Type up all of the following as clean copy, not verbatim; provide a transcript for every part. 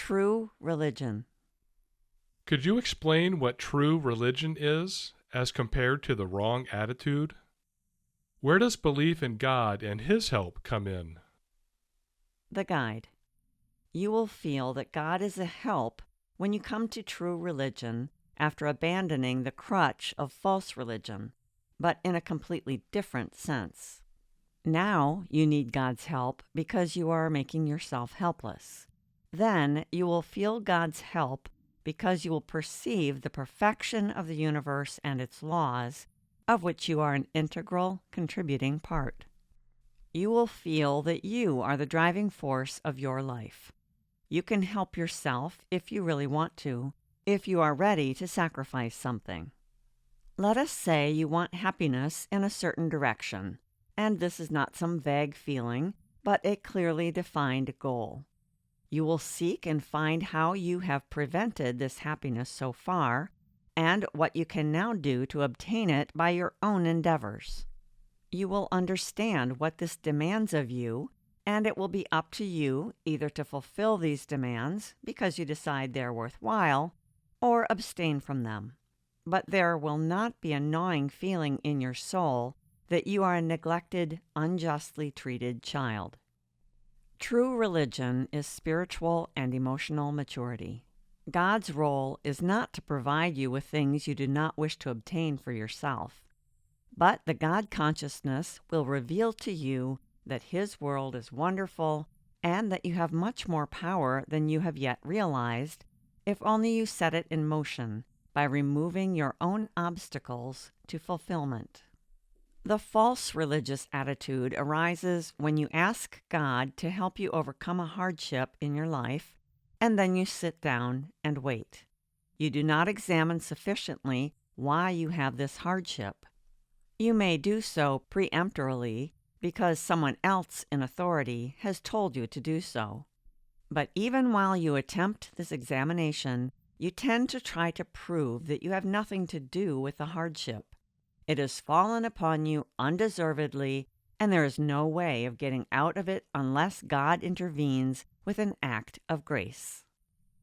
True religion. Could you explain what true religion is as compared to the wrong attitude? Where does belief in God and His help come in? The guide. You will feel that God is a help when you come to true religion after abandoning the crutch of false religion, but in a completely different sense. Now you need God's help because you are making yourself helpless. Then you will feel God's help because you will perceive the perfection of the universe and its laws, of which you are an integral, contributing part. You will feel that you are the driving force of your life. You can help yourself if you really want to, if you are ready to sacrifice something. Let us say you want happiness in a certain direction, and this is not some vague feeling, but a clearly defined goal. You will seek and find how you have prevented this happiness so far, and what you can now do to obtain it by your own endeavors. You will understand what this demands of you, and it will be up to you either to fulfill these demands because you decide they're worthwhile, or abstain from them. But there will not be a gnawing feeling in your soul that you are a neglected, unjustly treated child. True religion is spiritual and emotional maturity. God's role is not to provide you with things you do not wish to obtain for yourself, but the God consciousness will reveal to you that His world is wonderful and that you have much more power than you have yet realized, if only you set it in motion by removing your own obstacles to fulfillment. The false religious attitude arises when you ask God to help you overcome a hardship in your life, and then you sit down and wait. You do not examine sufficiently why you have this hardship. You may do so peremptorily because someone else in authority has told you to do so. But even while you attempt this examination, you tend to try to prove that you have nothing to do with the hardship. It has fallen upon you undeservedly, and there is no way of getting out of it unless God intervenes with an act of grace.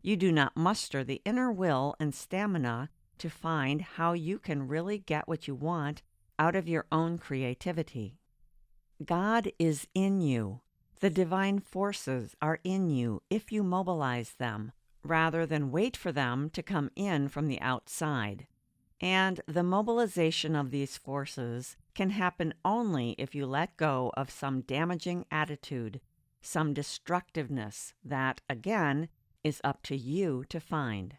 You do not muster the inner will and stamina to find how you can really get what you want out of your own creativity. God is in you. The divine forces are in you if you mobilize them, rather than wait for them to come in from the outside. And the mobilization of these forces can happen only if you let go of some damaging attitude, some destructiveness that, again, is up to you to find.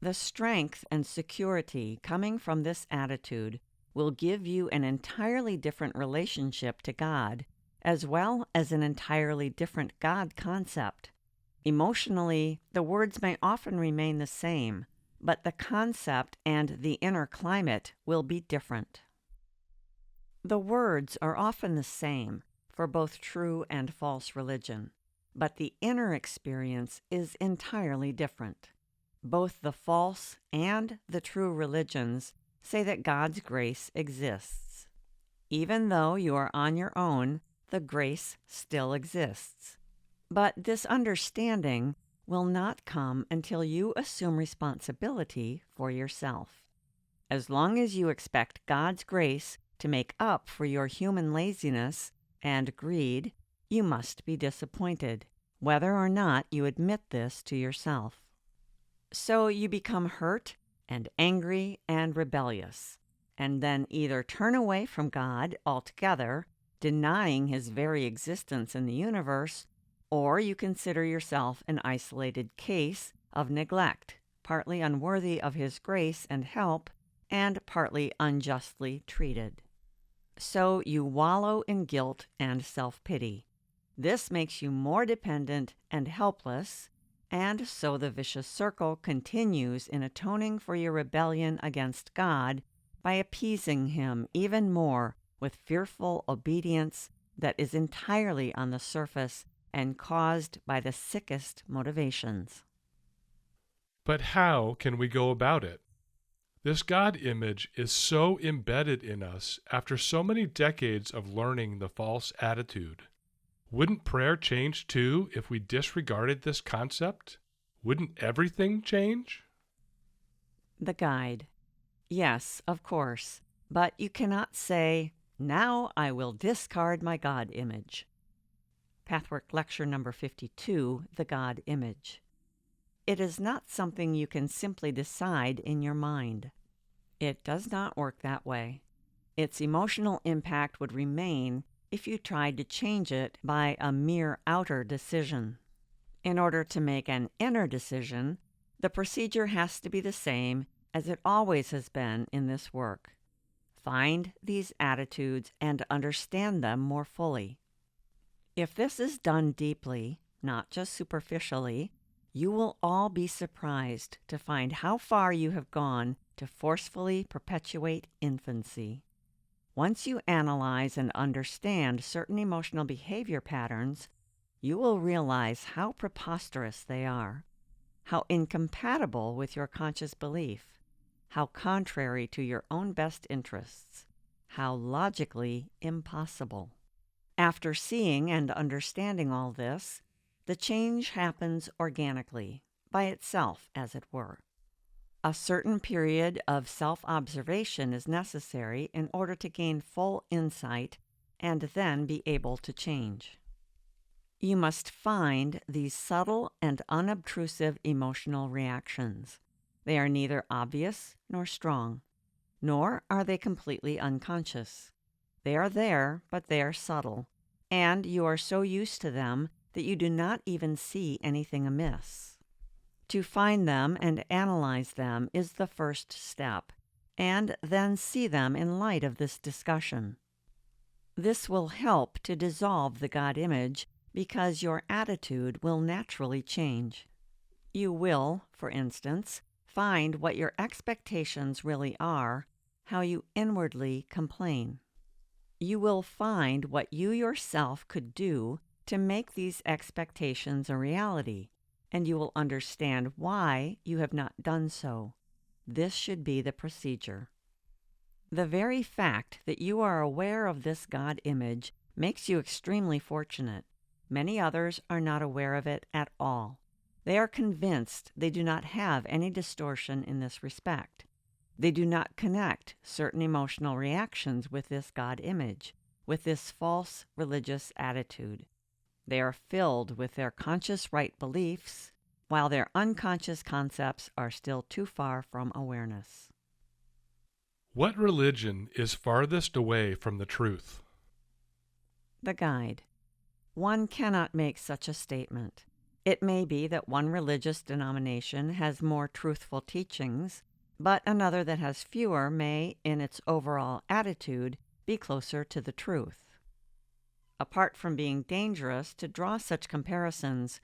The strength and security coming from this attitude will give you an entirely different relationship to God, as well as an entirely different God concept. Emotionally, the words may often remain the same, but the concept and the inner climate will be different. The words are often the same for both true and false religion, but the inner experience is entirely different. Both the false and the true religions say that God's grace exists. Even though you are on your own, the grace still exists. But this understanding will not come until you assume responsibility for yourself. As long as you expect God's grace to make up for your human laziness and greed, you must be disappointed, whether or not you admit this to yourself. So you become hurt and angry and rebellious, and then either turn away from God altogether, denying His very existence in the universe, or you consider yourself an isolated case of neglect, partly unworthy of His grace and help, and partly unjustly treated. So you wallow in guilt and self-pity. This makes you more dependent and helpless, and so the vicious circle continues in atoning for your rebellion against God by appeasing Him even more with fearful obedience that is entirely on the surface and caused by the sickest motivations. But how can we go about it? This God image is so embedded in us after so many decades of learning the false attitude. Wouldn't prayer change too if we disregarded this concept? wouldn't everything change? The guide. Yes, of course, but you cannot say, "Now I will discard my God image." Pathwork Lecture number 52, The God Image. It is not something you can simply decide in your mind. It does not work that way. Its emotional impact would remain if you tried to change it by a mere outer decision. In order to make an inner decision, the procedure has to be the same as it always has been in this work. Find these attitudes and understand them more fully. If this is done deeply, not just superficially, you will all be surprised to find how far you have gone to forcefully perpetuate infancy. Once you analyze and understand certain emotional behavior patterns, you will realize how preposterous they are, how incompatible with your conscious belief, how contrary to your own best interests, how logically impossible. After seeing and understanding all this, the change happens organically, by itself, as it were. A certain period of self-observation is necessary in order to gain full insight and then be able to change. You must find these subtle and unobtrusive emotional reactions. They are neither obvious nor strong, nor are they completely unconscious. They are there, but they are subtle, and you are so used to them that you do not even see anything amiss. To find them and analyze them is the first step, and then see them in light of this discussion. This will help to dissolve the God image because your attitude will naturally change. You will, for instance, find what your expectations really are, how you inwardly complain. You will find what you yourself could do to make these expectations a reality, and you will understand why you have not done so. This should be the procedure. The very fact that you are aware of this God image makes you extremely fortunate. Many others are not aware of it at all. They are convinced they do not have any distortion in this respect. They do not connect certain emotional reactions with this God image, with this false religious attitude. They are filled with their conscious right beliefs, while their unconscious concepts are still too far from awareness. What religion is farthest away from the truth? The guide. One cannot make such a statement. It may be that one religious denomination has more truthful teachings, but another that has fewer may, in its overall attitude, be closer to the truth. Apart from being dangerous to draw such comparisons,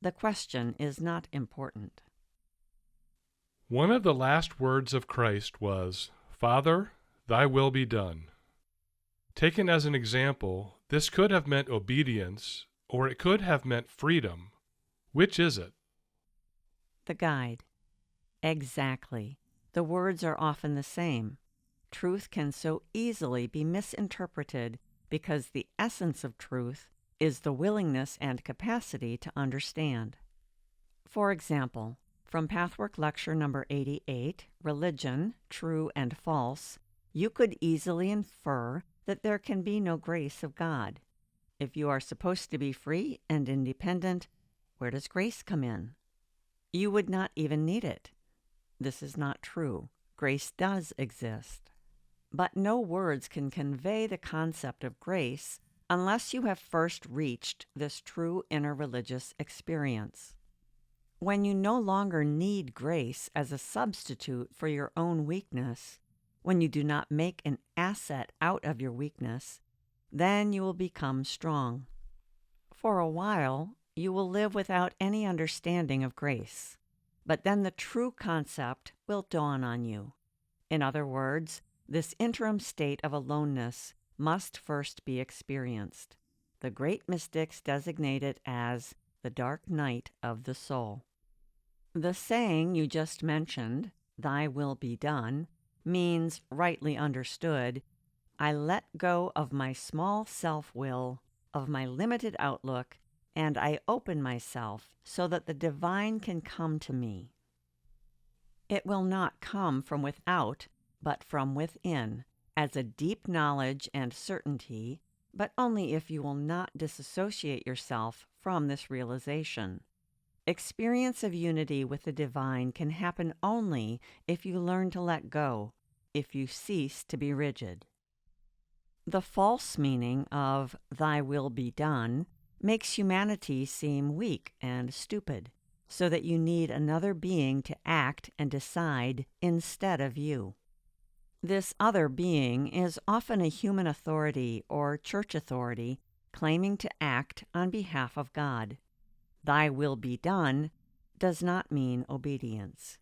the question is not important. One of the last words of Christ was, "Father, thy will be done." Taken as an example, this could have meant obedience, or it could have meant freedom. Which is it? The guide. Exactly. The words are often the same. Truth can so easily be misinterpreted because the essence of truth is the willingness and capacity to understand. For example, from Pathwork Lecture number 88, Religion, True and False, you could easily infer that there can be no grace of God. If you are supposed to be free and independent, where does grace come in? You would not even need it. This is not true. Grace does exist. But no words can convey the concept of grace unless you have first reached this true inner religious experience. When you no longer need grace as a substitute for your own weakness, when you do not make an asset out of your weakness, then you will become strong. For a while, you will live without any understanding of grace, but then the true concept will dawn on you. In other words, this interim state of aloneness must first be experienced. The great mystics designate it as the dark night of the soul. The saying you just mentioned, "Thy will be done," means, rightly understood, I let go of my small self-will, of my limited outlook, and I open myself so that the divine can come to me. It will not come from without, but from within, as a deep knowledge and certainty, but only if you will not disassociate yourself from this realization. Experience of unity with the divine can happen only if you learn to let go, if you cease to be rigid. The false meaning of "thy will be done" makes humanity seem weak and stupid, so that you need another being to act and decide instead of you. This other being is often a human authority or church authority claiming to act on behalf of God. "Thy will be done" does not mean obedience.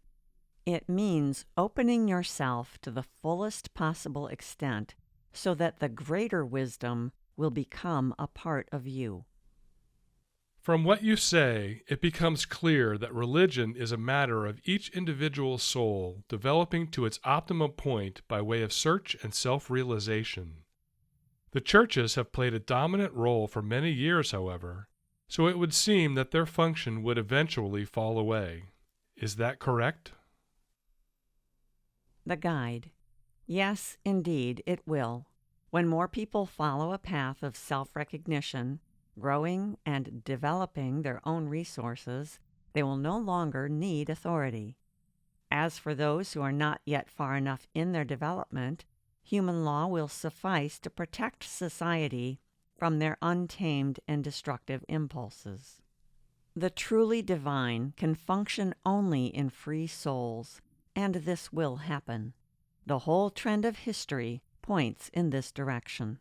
It means opening yourself to the fullest possible extent so that the greater wisdom will become a part of you. From what you say, it becomes clear that religion is a matter of each individual soul developing to its optimum point by way of search and self-realization. The churches have played a dominant role for many years, however, so it would seem that their function would eventually fall away. Is that correct? The guide. Yes, indeed, it will. When more people follow a path of self-recognition, growing and developing their own resources, they will no longer need authority. As for those who are not yet far enough in their development, human law will suffice to protect society from their untamed and destructive impulses. The truly divine can function only in free souls, and this will happen. The whole trend of history points in this direction.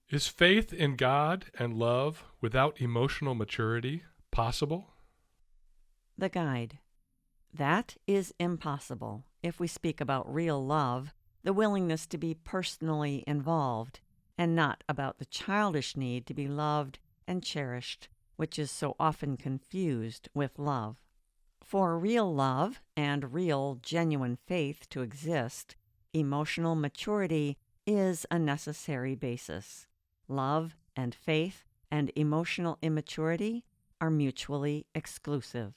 Is faith in God and love without emotional maturity possible? The guide. That is impossible if we speak about real love, the willingness to be personally involved, and not about the childish need to be loved and cherished, which is so often confused with love. For real love and real, genuine faith to exist, emotional maturity is a necessary basis. Love and faith and emotional immaturity are mutually exclusive.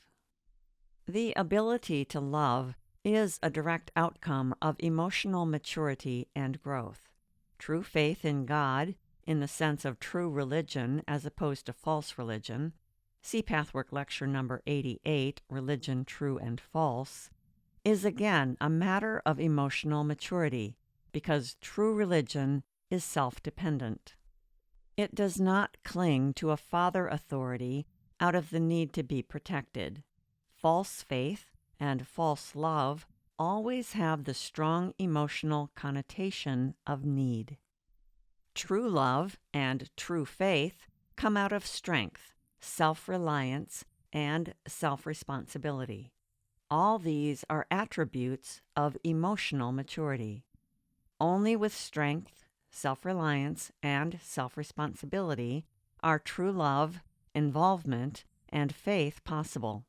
The ability to love is a direct outcome of emotional maturity and growth. True faith in God, in the sense of true religion as opposed to false religion, see Pathwork Lecture number 88, Religion True and False, is again a matter of emotional maturity, because true religion is self-dependent. It does not cling to a father authority out of the need to be protected. False faith and false love always have the strong emotional connotation of need. True love and true faith come out of strength, self-reliance, and self-responsibility. All these are attributes of emotional maturity. Only with strength, self-reliance, and self-responsibility are true love, involvement, and faith possible.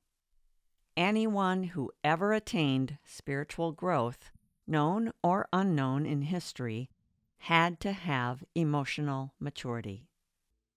Anyone who ever attained spiritual growth, known or unknown in history, had to have emotional maturity.